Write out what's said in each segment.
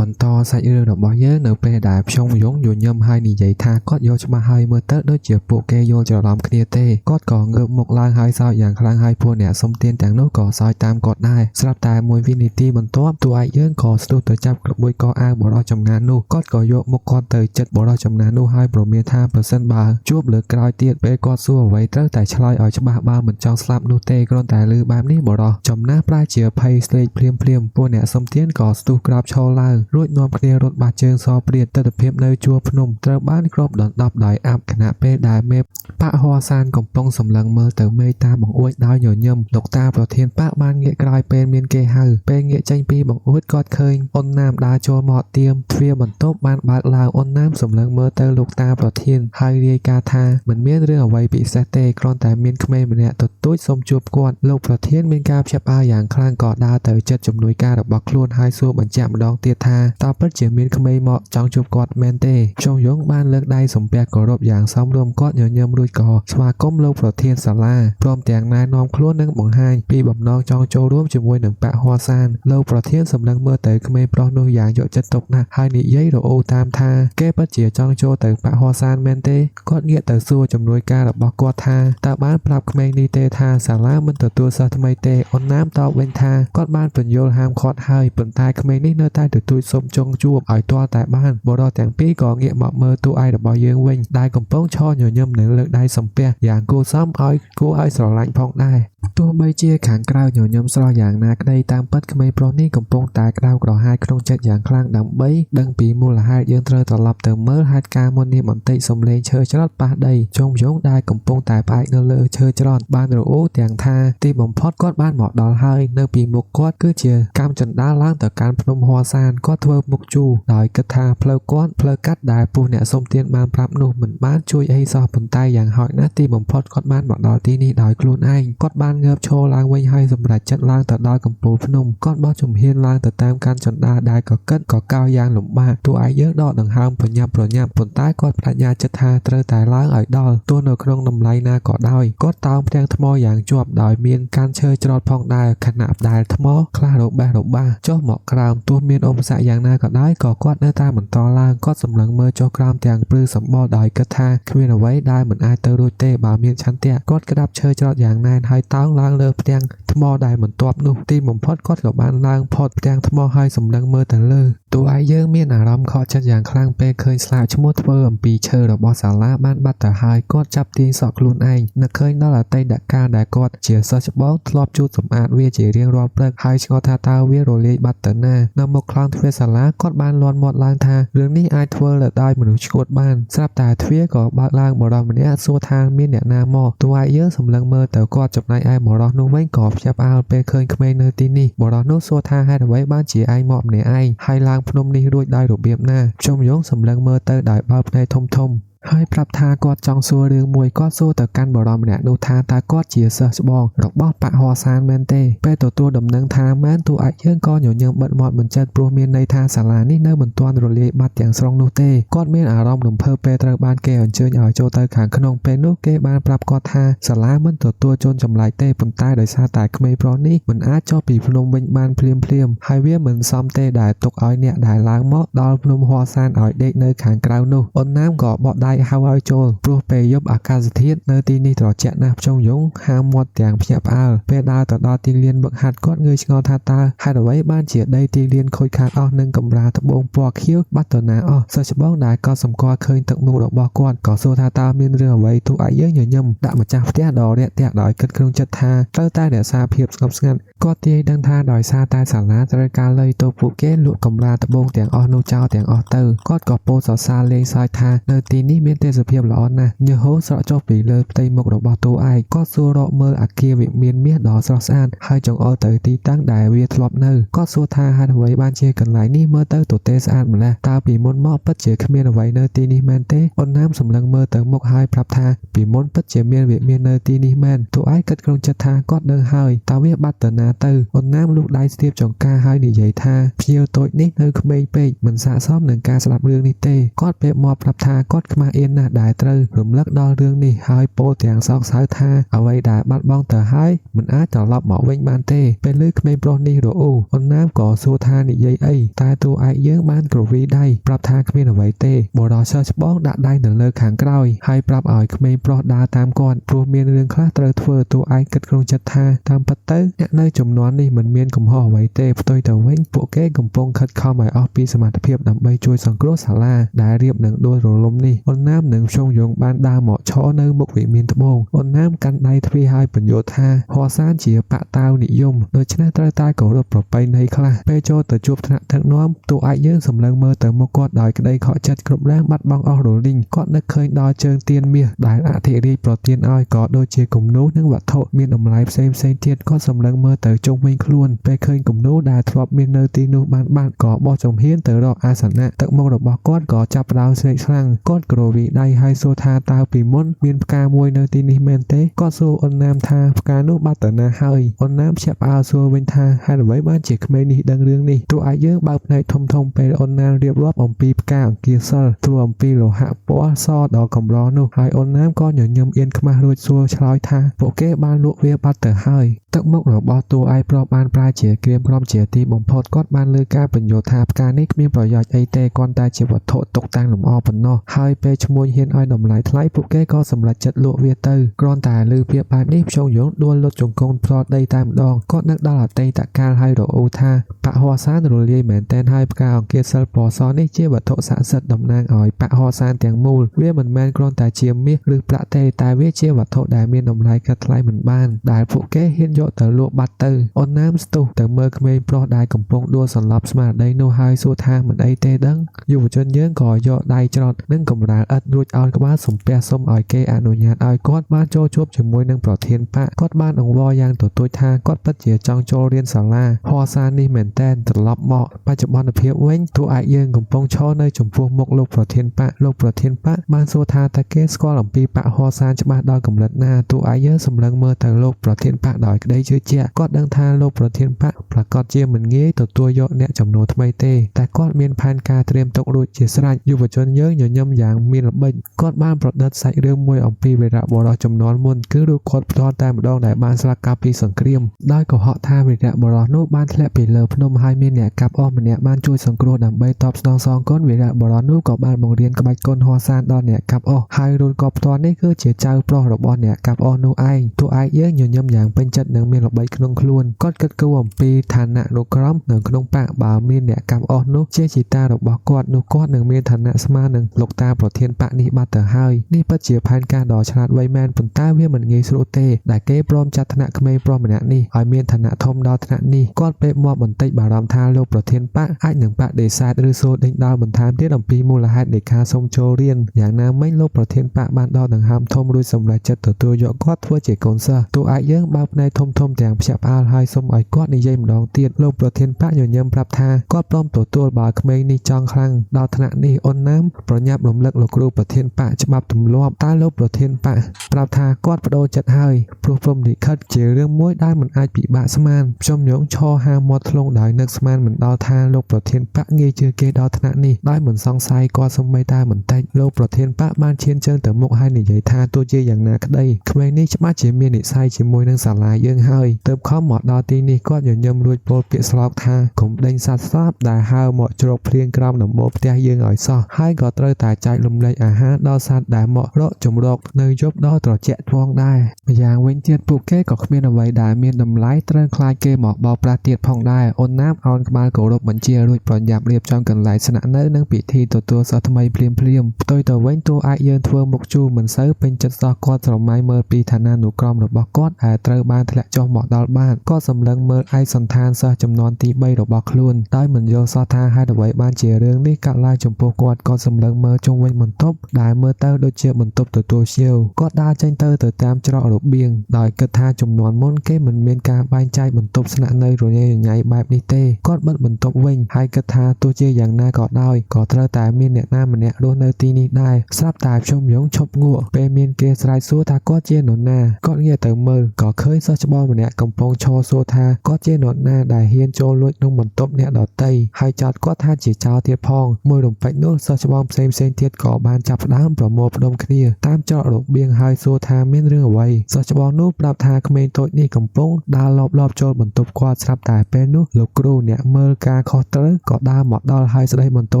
បន្តសាច់រឿងរបស់យើងនៅពេលដែលខ្ញុំយងញញឹមហើយនិយាយថាគាត់យកច្បាស់ហើយមើលទៅដូចជាពួកគេយល់ច្រឡំគ្នាទេគាត់ក៏ងើបមុខឡើងហើយសើចយ៉ាងខ្លាំងហើយពួកអ្នកសុំទានទាំងនោះក៏សើចតាមគាត់ដែរស្រាប់តែមួយវិនាទីបន្ទាប់តួឯកយើងក៏ស្ទុះទៅចាប់ក្របួយកអាវបរិសចំណាននោះគាត់ក៏យកមុខគាត់ទៅចិត្តបរិសចំណាននោះហើយព្រមានថាប្រសិនបើជួបលើកក្រោយទៀតពេលគាត់សួរអ្វីត្រូវតែឆ្លើយឲ្យច្បាស់បើមិនចង់ស្លាប់នោះទេគ្រាន់តែឮបែបនេះបរិសចំណានប្រែជាភ័យស្លេកភ្លាមពួកអ្នកសុំទានក៏ស្ទុះក្រោបឈរឡើងរួចនាំគ្នារត់បាត់ជើងសព្រាតទិដ្ឋភាពនៅជួរភ្នំត្រូវបានគ្របដណ្ដប់ដោយអាប់ខណៈពេលដែលមេបកហោសានកំពុងសម្លឹងមើលទៅមេតាបង្អួចដោយញញឹមលោកតាប្រធានបកបានងាកក្រោយពេលមានគេហៅពេលងាកចេញពីបង្អួចគាត់ឃើញអ៊ុនណាមដើរចូលមកទៀមទ្វារបន្ទប់បានបើកឡើងអ៊ុនណាមសម្លឹងមើលទៅលោកតាប្រធានហើយរាយការណ៍ថាមិនមានរឿងអ្វីពិសេសទេគ្រាន់តែមានក្មេងម្នាក់ទទូចសុំជួបគាត់លោកប្រធានមានការភ្ញាក់ផ្អើលយ៉ាងខ្លាំងក៏ដើរទៅជិតជំនួយការរបស់ខ្លួនហើយសួរបញ្ជាក់ម្ដងទៀតថាតើពិតជាមានក្មេងមកចង់ជួបគាត់មែនទេចុងយងបានលើកដៃសំពះគោរពយ៉ាងសមរម្យគាត់ញញឹមរួចក៏ស្វាគមន៍លោកប្រធានសាលាព្រមទាំងណែនាំខ្លួននិងបង្ហាញពីបំណងចង់ចូលរួមជាមួយនឹងបកហោសានលោកប្រធានសម្លឹងមើលទៅក្មេងប្រុសនោះយ៉ាងយកចិត្តទុកដាក់ហើយនិយាយរអូតាមថាគេពិតជាចង់ចូលទៅបកហោសានមែនទេគាត់ងាកទៅសួរជំនួយការរបស់គាត់ថាតើបានប្រាប់ក្មេងនេះទេថាសាលាមិនទទួលសិស្សថ្មីទេអ៊ុនណាមតបវិញថាគាត់បានបញ្យល់ហាមឃាត់ហើយប៉ុន្តែក្មេងនេះនៅតែទទូចសុំចង់ជួបឲ្យទាល់តែបានបរិសទាំងពីរក៏ងាកមកមើលតួឯករបស់យើងវិញដែលកំពុងឈរញញឹមនៅលើកដៃសំពះយ៉ាងគួរសមឲ្យគួរឲ្យស្រឡាញ់ផងដែរទោះបីជាខាងក្រៅញញឹមស្រស់យ៉ាងណាក្តីតាមពិតក្មេងប្រុសនេះកំពុងតែក្តៅក្រហាយក្នុងចិត្តយ៉ាងខ្លាំងដើម្បីដឹងពីមូលហេតុយើងត្រូវត្រឡប់ទៅមើលហេតុការណ៍មុននេះបន្តិចសំឡេងឈើច្រត់ប៉ះដីជុំយងដែលកំពុងតែផ្អែកនៅលើឈើច្រត់បានរអូទាំងថាទីបំផុតគាត់បានមកដល់ហើយនៅពីមុខគាត់គឺជាកម្មចន្ទាឡើងទៅកាន់ភ្នំហោសានគាត់ធ្វើមុខជូរដោយគិតថាផ្លូវគាត់ផ្លូវកាត់ដែលពួកអ្នកសុំទានបានប្រាប់នោះមិនបានជួយអីសោះប៉ុន្តែយ៉ាងហោចណាស់ទីបំផុតគាត់បានមកដល់ទីនេះដោយខ្លួនឯងគាត់បានងើបឈរឡើងវិញហើយសម្រេចចិត្តឡើងទៅដល់កំពូលភ្នំគាត់បោះជំហានឡើងទៅតាមកាន់ចន្ទាដែលក៏គិតក៏កោយ៉ាងលំបាកតួឯកយើងដកដង្ហើមប្រញាប់ប៉ុន្តែគាត់បញ្ញាចិត្តថាត្រូវតែឡើងឲ្យដល់ទោះនៅក្នុងតម្លៃណាក៏ដោយគាត់តោងផ្ទាំងថ្មយ៉ាងជាប់ដោយមានកាន់ឈើច្រត់ផងដែរខណៈដែលថ្មខ្លះរបេះរបះចុះមកក្រោមទោះមានឧបសគ្គយ៉ាងណាក៏ដោយក៏គាត់នៅតែបន្តឡើងគាត់សម្លឹងមើលចុះក្រោមទាំងព្រឺសម្បល់ដោយគិតថាគ្មានអ្វីដែលមិនអាចទៅរួចទេបើមានឆន្ទៈគាត់ក្តាប់ឈើច្រត់យ៉ាងណែនហើយតោងឡើងលើផ្ទាំងថ្មដែលមិនទាប់នោះទីបំផុតគាត់ក៏បានឡើងផុតផ្ទាំងថ្មហើយសម្លឹងមើលទៅលើតួឯកយើងមានអារម្មណ៍ខកចិត្តយ៉ាងខ្លាំងពេលឃើញស្លាកឈ្មោះធ្វើអំពីឈើរបស់សាលាបានបាត់ទៅហើយគាត់ចាប់ទាញសក់ខ្លួនឯងនឹកឃើញដល់អតីតកាលដែលគាត់ជាសិស្សច្បងធ្លាប់ជូតសម្អាតវាជារៀងរាល់ព្រឹកហើយឆ្ងល់ថាតើវារលាយបាត់ទៅណានៅមុខខ្លោងទ្វារសាលាគាត់បានលាន់មាត់ឡើងថារឿងនេះអាចធ្វើដោយមនុស្សឆ្កួតបានស្រាប់តែទ្វារក៏បើកឡើងបរិសម្នាក់សួរថាមានអ្នកណាមកតួឯកយើងសម្លឹងមើលទៅគាត់ចំណែកឯបរិសនោះវិញក៏ភ្ញាក់ផ្អើលពេលឃើញក្មេងនៅទីនេះបរិសនោះសួរថាហេតុអ្វីបានជាឯងមកម្នាក់ឯងហើយឡើងភ្នំនេះរួចដោយរបៀបណាខ្ញុំយងសម្លឹងមើលទៅដោយបើកភ្នែកធំហើយប្រាប់ថាគាត់ចង់សួររឿងមួយគាត់សួរទៅកាន់បរិសម្នាក់នោះថាតើគាត់ជាសិស្សច្បងរបស់បកហោសានមែនទេពេលទទួលដំណឹងថាមែនតួឯកយើងក៏ញញឹមបិទមាត់មិនចិត្តព្រោះមានន័យថាសាលានេះនៅមិនទាន់រលាយបាត់ទាំងស្រុងនោះទេគាត់មានអារម្មណ៍រំភើបពេលត្រូវបានគេអញ្ជើញឲ្យចូលទៅខាងក្នុងពេលនោះគេបានប្រាប់គាត់ថាសាលាមិនទទួលជនចម្លែកទេប៉ុន្តែដោយសារតែក្មេងប្រុសនេះមិនអាចចុះពីភ្នំវិញបានភ្លាមហើយវាមិនសមទេដែលទុកឲ្យអ្នកដែលឡើងមកដល់ភ្នំហោសានឲ្យដេកនៅខាងក្រៅនោះអ៊ុនណាមក៏បកដៃហៅឲ្យចូលព្រោះពេលយប់អាកាសធាតុនៅទីនេះត្រជាក់ណាស់ភ្ជុងយងហាមាត់ទាំងភ្ញាក់ផ្អើលពេលដើរទៅដល់ទីលានបឹកហាត់គាត់ងឿឆ្ងល់ថាតើហេតុអ្វីបានជាដីទីលានខូចខាតអស់និងកម្រាលត្បូងពណ៌ខៀវបាត់ទៅណាអស់សិស្សច្បងដែលក៏សម្គាល់ឃើញទឹកមុខរបស់គាត់ក៏សួរថាតើមានរឿងអ្វីទោះឯយើងញញឹមដាក់ម្ចាស់ផ្ទះដ៏រាក់ទាក់ដោយគិតក្នុងចិត្តថាត្រូវតែរក្សាភាពស្ងប់ស្ងាត់គាត់ទាយដឹងថាដោយសារតែសាលាត្រូវការលុយទៅពួកគេលក់កម្រាលត្បូងទាំងអស់នោះចោលទាំងអស់ទៅគាត់ក៏ពោលសរសើរលេងសើចថានៅទីនេះមានទេសភាពល្អណាស់ញើសហូរស្រក់ចុះពីលើផ្ទៃមុខរបស់តួឯកគាត់សួររកមើលអគារវិមានមាសដ៏ស្រស់ស្អាតហើយចង្អុលទៅទីតាំងដែលវាធ្លាប់នៅគាត់សួរថាហេតុអ្វីបានជាកន្លែងនេះមើលទៅទទេស្អាតម្ល៉េះតើពីមុនមកពិតជាគ្មានអ្វីនៅទីនេះមែនទេអ៊ុនណាមសម្លឹងមើលទៅមុខហើយប្រាប់ថាពីមុនពិតជាមានវិមាននៅទីនេះមែនតួឯកគិតក្នុងចិត្តថាគាត់ដឹងហើយតើវាបាត់ទៅណាទៅអ៊ុនណាមលូកដៃស្ទាបចង្កាហើយនិយាយថាភ្ញៀវតូចនេះនៅក្មេងពេកមិនស័ក្តិសមនឹងការស្ដាប់រឿងនេះទេគាត់ពេកមកប្រាប់ថាគាត់ខ្មាស់ អៀនណាស់ដែលត្រូវរំលឹកដល់រឿងនេះហើយពោលទាំងសោកសៅថាអ្វីដែលបាត់បង់ទៅហើយមិនអាចត្រឡប់មកវិញបានទេពេលឮក្មេងប្រុសនេះរអ៊ូអូនណាមក៏សួរថានិយាយអីតែតួឯកយើងបានគ្រវីដៃប្រាប់ថាគ្មានអ្វីទេបុរសសិស្សច្បងដាក់ដៃនៅលើខាងក្រោយហើយប្រាប់ឲ្យក្មេងប្រុសដើរតាមគាត់ព្រោះមានរឿងខ្លះត្រូវធ្វើតួឯកគិតក្នុងចិត្តថាតាមពិតទៅអ្នកនៅចំនួននេះមិនមានកំហុសអ្វីទេផ្ទុយទៅវិញពួកគេកំពុងខិតខំឲ្យអស់ពីសមត្ថភាពដើម្បីជួយសង្គ្រោះសាលាដែលរៀបនឹងដួលរលំនេះអូនណាមនិងខ្ញុំយងបានដើរមកឈរនៅមុខវិមានត្បូងអូនណាមកាន់ដៃទ្វារឲ្យបញ្យល់ថាហោសានជាបកតាវនិយមដូច្នេះត្រូវតែគោរពប្រពៃណីខ្លះពេលចូលទៅជួបថ្នាក់ដឹកនាំតួឯកយើងសម្លឹងមើលទៅមុខគាត់ដោយក្តីខកចិត្តគ្រប់យ៉ាងបាត់បង់អស់រលីងគាត់នឹកឃើញដល់ជើងទៀនមាសដែលអធិរាជប្រទានឲ្យក៏ដូចជាគំនូរនិងវត្ថុមានតម្លៃផ្សេងទៀតគាត់សម្លឹងមើលទៅជុំវិញខ្លួនពេលឃើញគំនូរដែលធ្លាប់មាននៅទីនោះបានបាត់ក៏បោះជំហានទៅរកអាសនៈទឹកមុខរបស់គាត់ក៏ចាប់ផ្ដើមស្រែកខ្លាំងគាត់គ្រវីដៃហើយសួរថាតើពីមុនមានផ្កាមួយនៅទីនេះមែនទេគាត់សួរអូនណាមថាផ្កានោះបាត់ទៅណាហើយអូនណាមភ្ញាក់ផ្អើលសួរវិញថាហេតុអ្វីបានជាក្មេងនេះដឹងរឿងនេះតួឯកយើងបើកភ្នែកធំពេលអូនណាមរៀបរាប់អំពីផ្កាអង្គាសិលទួអំពីលោហៈពណ៌សដ៏កម្រនោះហើយអូនណាមក៏ញញឹមអៀនខ្មាស់រួចសួរឆ្លើយថាពួកគេបានលក់វាបាត់ទៅហើយទឹកមុខរបស់តួឯកប្រុសបានប្រែជាក្រៀមក្រំជាទីបំផុតគាត់បានលើការបញ្យល់ថាផ្កានេះគ្មានប្រយោជន៍អីទេគ្រាន់តែជាវត្ថុតុបតែងលម្អប៉ុណ្ណោះហើយពេលឈ្មួញហ៊ានឲ្យតម្លៃថ្លៃពួកគេក៏សម្រេចចិត្តលក់វាទៅគ្រាន់តែឮពាក្យបែបនេះភ្យងយងដួលលុតជង្គង់ផ្លត់ដីតែម្ដងគាត់នឹកដល់អតីតកាលហើយរអ៊ូថាបហោសានរលាយមែនតែនហើយផ្កាអង្គាសិលពណ៌សនេះជាវត្ថុស័ក្តិសិទ្ធិតំណាងឲ្យបហោសានទាំងមូលវាមិនមែនគ្រាន់តែជាមាសឬប្រាក់ទេតែវាជាវត្ថុដែលមានតម្លៃកាត់ថ្លៃមិនបានដែលពួកគេហ៊ានយកទៅលក់បាត់ទៅអូនណាមស្ទុះទៅមើលក្មេងប្រុសដែលកំពុងដួលសន្លប់ស្មារតីនោះហើយសួរថាមិនអីទេដឹងយុវជនយើងក៏យកដៃច្រត់និងកម្រាលឥតរួចឲ្យក្បាលសំពះសុំឲ្យគេអនុញ្ញាតឲ្យគាត់បានចូលជួបជាមួយនឹងប្រធានបកគាត់បានអង្វរយ៉ាងទទូចថាគាត់ពិតជាចង់ចូលរៀនសាលាហោសាននេះមែនតែនត្រឡប់មកបច្ចុប្បន្នភាពវិញតួឯកយើងកំពុងឈរនៅចំពោះមុខលោកប្រធានបកលោកប្រធានបកបានសួរថាតើគេស្គាល់អំពីបកហោសានច្បាស់ដល់កម្រិតណាតួឯកយើងសម្លឹងមើលទៅលោកប្រធានបកដោយក្តីជឿជាក់គាត់ដឹងថាលោកប្រធានបកប្រកាសជាមិនងាយទទួលយកអ្នកចំណូលថ្មីទេតែគាត់មានផែនការត្រៀមទុករួចជាស្រេចយុវជនយើងញញឹមយ៉ាងមានល្បិចគាត់បានប្រឌិតសាច់រឿងមួយអំពីវីរបុរសចំនួនមុនគឺរូបគាត់ផ្ទាល់តែម្ដងដែលបានស្លាប់កាលពីសង្គ្រាមដោយកុហកថាវីរបុរសនោះបានធ្លាក់ពីលើភ្នំហើយមានអ្នកកាប់អស់ម្នាក់បានជួយសង្គ្រោះដើម្បីតបស្នងសងគុណវីរបុរសនោះក៏បានបង្រៀនក្បាច់គុណហោសានដល់អ្នកកាប់អស់ហើយរូបគាត់ផ្ទាល់នេះគឺជាចៅប្រុសរបស់អ្នកកាប់អស់នោះឯងតួឯកយើងញញឹមយ៉ាងពេញចិត្តនិងមានល្បិចក្នុងខ្លួនគាត់គិតគូរអំពីឋានៈនុក្រមនៅក្នុងបកបើមានអ្នកកាប់អស់នោះជាជីតារបស់គាត់នោះគាត់នឹងមានឋានៈស្មើនឹងលោកតាប្រធានបកនេះបាត់ទៅហើយនេះពិតជាផែនការដ៏ឆ្លាតវៃមែនប៉ុន្តែវាមិនងាយស្រួលទេដែលគេព្រមចាត់ថ្នាក់ក្មេងប្រុសម្នាក់នេះឲ្យមានឋានៈធំដល់ថ្នាក់នេះគាត់ពេកមកបន្តិចបារម្ភថាលោកប្រធានបកអាចនឹងបដិសេធឬសូដេញដោលបន្ថែមទៀតអំពីមូលហេតុនៃការសុំចូលរៀនយ៉ាងណាមិញលោកប្រធានបកបានដល់ដង្ហើមធំរួចសម្រេចចិត្តទទួលយកគាត់ធ្វើជាកូនសិស្សតួឯកយើងបើកភ្នែកធំទាំងភ្ញាក់ផ្អើលហើយសុំឲ្យគាត់និយាយម្ដងទៀតលោកប្រធានបកញញឹមប្រាប់ថាគាត់ព្រមទទួលបើក្មេងនេះចង់ខ្លាំងដល់ថ្នាក់នេះអូនណាមប្រញាប់រំលឹកលោកគ្រូប្រធានបកច្បាប់ទម្លាប់តែលោកប្រធានបកប្រាប់ថាគាត់បដូរចិត្តហើយព្រោះព្រំលិខិតជារឿងមួយដែលមិនអាចពិបាកស្មានខ្ញុំញងឈរហាមាត់ធ្លុងដោយនឹកស្មានមិនដល់ថាលោកប្រធានបកងាយជឿគេដល់ថ្នាក់នេះដោយមិនសង្ស័យគាត់សូម្បីតែបន្តិចលោកប្រធានបកបានឈានជើងទៅមុខហើយនិយាយថាទោះជាយ៉ាងណាក្តីក្មេងនេះច្បាស់ជាមាននិស្ស័យជាមួយនឹងសាលាយើងហើយទើបខំមកដល់ទីនេះគាត់ញញឹមរួចពោលពាក្យស្លោកថាកុំដេញសត្វស្លាប់ដែលហើរមកជ្រកភ្លៀងក្រោមដំបូលផ្ទះយើងឲ្យសោះហើយក៏ត្រូវតែចែករំលែកអាហារដល់សត្វដែលមករកជំរកនៅយប់ដ៏ត្រជាក់ផងដែរម្យ៉ាងវិញទៀតពួកគេក៏គ្មានអ្វីដែលមានតម្លៃត្រូវខ្លាចគេមកបោកប្រាស់ទៀតផងដែរអូនណាមអោនក្បាលគោរពបញ្ជារួចប្រញាប់រៀបចំកន្លែងស្នាក់នៅនិងពិធីទទួលសិស្សថ្មីភ្លាមផ្ទុយទៅវិញតួឯកយើងធ្វើមុខជូរមិនសូវពេញចិត្តសោះគាត់ស្រមៃមើលពីឋានានុក្រមរបស់គាត់ដែលត្រូវបានធ្លាក់ចុះមកដល់បាតគាត់សម្លឹងមើលឯកសន្តានសិស្សចំនួនទី3របស់ខ្លួនដោយមិនយល់សោះថាហេតុអ្វីបានជារឿងនេះកើតឡើងចំពោះគាត់គាត់សម្លឹងមើលជុំវិញបន្ទប់ដែលមើលទៅដូចជាបន្ទប់ទទួលភ្ញៀវគាត់ដើរចេញទៅតាមច្រករបៀងដោយគិតថាចំនួនមុនគេមិនមានការបែងចែកបន្ទប់ស្នាក់នៅរញ៉េរញ៉ៃបែបនេះទេគាត់បិទបន្ទប់វិញហើយគិតថាទោះជាយ៉ាងណាក៏ដោយក៏ត្រូវតែមានអ្នកណាម្នាក់រស់នៅទីនេះដែរស្រាប់តែខ្ញុំយងឈប់ងក់ពេលមានគេស្រែកសួរថាគាត់ជានរណាគាត់ងាកទៅមើលក៏ឃើញសិស្សច្បងម្នាក់កំពុងឈរសួរថាគាត់ជានរណាដែលហ៊ានចូលលួចក្នុងបន្ទប់អ្នកដទៃហើយចោទគាត់ថាជាចោរទៀតផងមួយរំពេចនោះសិស្សច្បងផ្សេងទៀតក៏ បានចាប់ផ្ដើមប្រមូលផ្ដុំគ្នាតាមច្រករបៀងហើយសួរថាមានរឿងអ្វីសិស្សច្បងនោះប្រាប់ថាក្មេងតូចនេះកំពុងដើរលបចូលបន្ទប់គាត់ស្រាប់តែពេលនោះលោកគ្រូអ្នកមើលការខុសត្រូវក៏ដើរមកដល់ហើយស្ដីបន្ទោ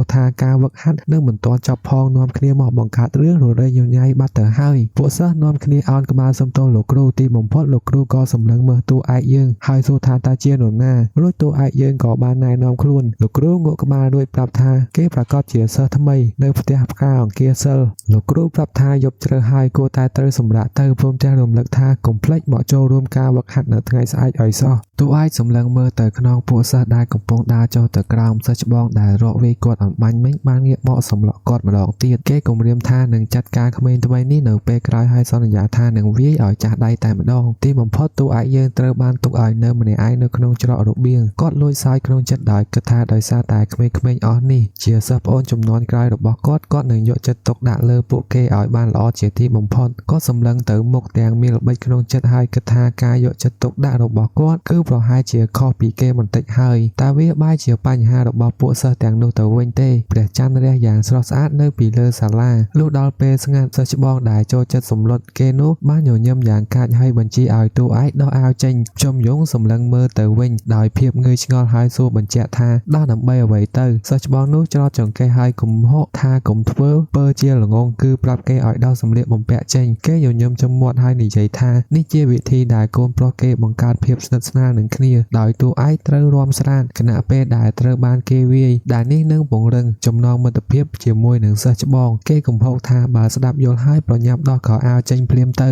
សថាការវឹកហាត់នឹងមិនទាន់ចប់ផងនាំគ្នាមកបង្កើតរឿងររែងញញៃបាត់ទៅហើយពួកសិស្សនាំគ្នាអោនក្បាលសុំទោសលោកគ្រូទីបំផុតលោកគ្រូក៏សម្លឹងមើលតួឯកយើងហើយសួរថាតើជានរណារួចតួឯកយើងក៏បានណែនាំខ្លួនលោកគ្រូងក់ក្បាលរួចប្រាប់ថាគេប្រកាសជាសិស្សថ្មីនៅផ្ទះផ្កាអង្គាសិលលោកគ្រូប្រាប់ថាយប់ជ្រៅហើយគួរតែត្រូវសម្រាកទៅព្រមទាំងរំលឹកថាកុំភ្លេចមកចូលរួមការវឹកហាត់នៅថ្ងៃស្អែកឲ្យសោះតួឯកសម្លឹងមើលទៅខ្នងពួកសិស្សដែលកំពុងដើរចូលទៅក្រោមសិស្សច្បងដែលរកវាយគាត់អំបញ្ញមិញបានងាកមកសម្លក់គាត់ម្ដងទៀតគេគំរាមថានឹងចាត់ការក្មេងថ្មីនេះនៅពេលក្រោយហើយសន្យាថានឹងវាយឲ្យចាស់ដៃតែម្ដងទីបំផុតតួឯកយើងត្រូវបានទុកឲ្យនៅម្នាក់ឯងនៅក្នុងច្រករបៀងគាត់លួចសើចក្នុងចិត្តដោយគិតថាដោយសារតែក្មេងៗអស់នេះជាសិស្សប្អូនចំនួនក្រោយរបស់គាត់នឹងយកចិត្តទុកដាក់លើពួកគេឲ្យបានល្អជាទីបំផុតគាត់សម្លឹងទៅមុខទាំងមានល្បិចក្នុងចិត្តហើយគិតថាការយកចិត្តទុកដាក់របស់គាត់គឺប្រហែលជាខុសពីគេបន្តិចហើយតែវាបែរជាបញ្ហារបស់ពួកសិស្សទាំងនោះទៅវិញទេព្រះច័ន្ទរះយ៉ាងស្រស់ស្អាតនៅពីលើសាលាលុះដល់ពេលស្ងាត់សិស្សច្បងដែលចូលចិត្តសម្លុតគេនោះបានញញឹមយ៉ាងកាចហើយបញ្ជាឲ្យតួឯកដោះអាវចេញចំយងសម្លឹងមើលទៅវិញដោយភាពងឿឆ្ងល់ហើយសួរបញ្ជាក់ថាដោះដើម្បីអ្វីទៅសិស្សច្បងនោះច្រត់ចង្កេះហើយកុំហកថាកុំធ្វើពើជាល្ងងគឺប្រាប់គេឲ្យដោះសម្លៀកបំពាក់ចេញគេញញឹមចំមាត់ហើយនិយាយថានេះជាវិធីដែលកូនប្រុសគេបង្កើតភាពស្និទ្ធស្នាលនឹងគ្នាដោយតួឯកត្រូវរាំស្រាតគណៈពេលដែលត្រូវបានគេវាយដែលនេះនឹងពង្រឹងចំណងមិត្តភាពជាមួយនឹងសិស្សច្បងគេកំហុសថាបើស្ដាប់យល់ហើយប្រញាប់ដោះខោអាវចេញភ្លាមទៅ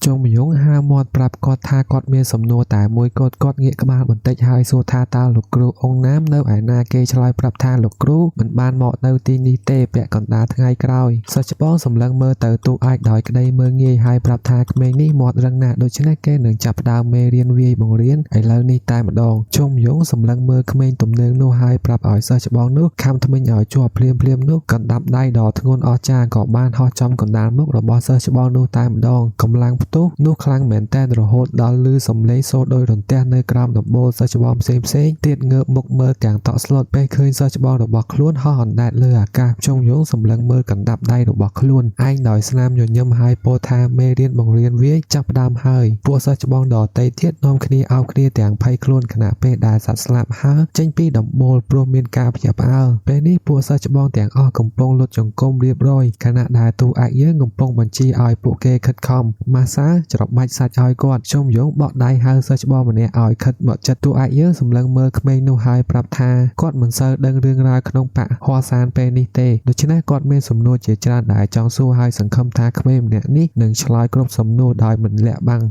ជុំយងហាមាត់ប្រាប់គាត់ថាគាត់មានសំណួរតែមួយគាត់ងាកក្បាលបន្តិចហើយសួរថាតើលោកគ្រូអង្គណាមនៅឯណាគេឆ្លើយប្រាប់ថាលោកគ្រូមិនបានមកនៅទីនេះទេពាក់កណ្ដាលថ្ងៃក្រោយសិស្សច្បងសម្លឹងមើលទៅតួឯកដោយក្តីមើលងាយហើយប្រាប់ថាក្មេងនេះមាត់រឹងណាស់ដូច្នេះគេនឹងចាប់ផ្ដើមមេរៀនវាយបង្រៀនឥឡូវនេះតែម្ដងជុំយងសម្លឹងមើលក្មេងទំនើងនោះហើយប្រាប់ឲ្យសិស្សច្បងនោះខំថ្មិញឲ្យជាប់ភ្លាមនោះកណ្ដាប់ដៃដ៏ធ្ងន់អស្ចារ្យក៏បានហោះចំកណ្ដាលមុខរបស់សិស្សច្បងនោះតែម្ដងកម្លាំងផ្ទុះនោះខ្លាំងមែនតែនរហូតដល់ឮសំឡេងសូរដោយរន្ទះនៅក្រោមដំបូលសិស្សច្បងផ្សេងទៀតងើបមុខមើលទាំងតក់ស្លុតពេលឃើញសិស្សច្បងរបស់ខ្លួនហោះអណ្ដែតលើអាកាសជុំយងសម្លឹងមើលកណ្ដាប់ដៃរបស់ខ្លួនឯងដោយស្នាមញញឹមហើយពោលថាមេរៀនបង្រៀនវាចាប់ផ្ដើមហើយពួកសិស្សច្បងដទៃទៀតនាំគ្នាអោបគ្នាទាំងភ័យខ្លួនខណៈពេលដែលសត្វស្លាប់ហើរចេញពីដំបូលព្រោះមានការភ្ញាក់ផ្អើលពេលនេះពួកសិស្សច្បងទាំងអស់កំពុងលុតចង្គមរៀបរយខណៈដែលតួឯកយើងកំពុងបញ្ជាឲ្យពួកគេខិតខំម៉ាស្សាច្របាច់សាច់ឲ្យគាត់ជុំយងបក់ដៃហៅសិស្សច្បងម្នាក់ឲ្យខិតមកចិត្តតួឯកយើងសម្លឹងមើលក្មេងនោះហើយប្រាប់ថាគាត់មិនសូវដឹងរឿងរ៉ាវក្នុងបកហោះសានពេលនេះទេដូច្នេះគាត់មានសំណួរជាច្រើនដែលចង់សួរហើយសង្ឃឹមថាក្មេងម្នាក់នេះនឹងឆ្លើយគ្រប់សំណួរដោយមិនលាក់បាំង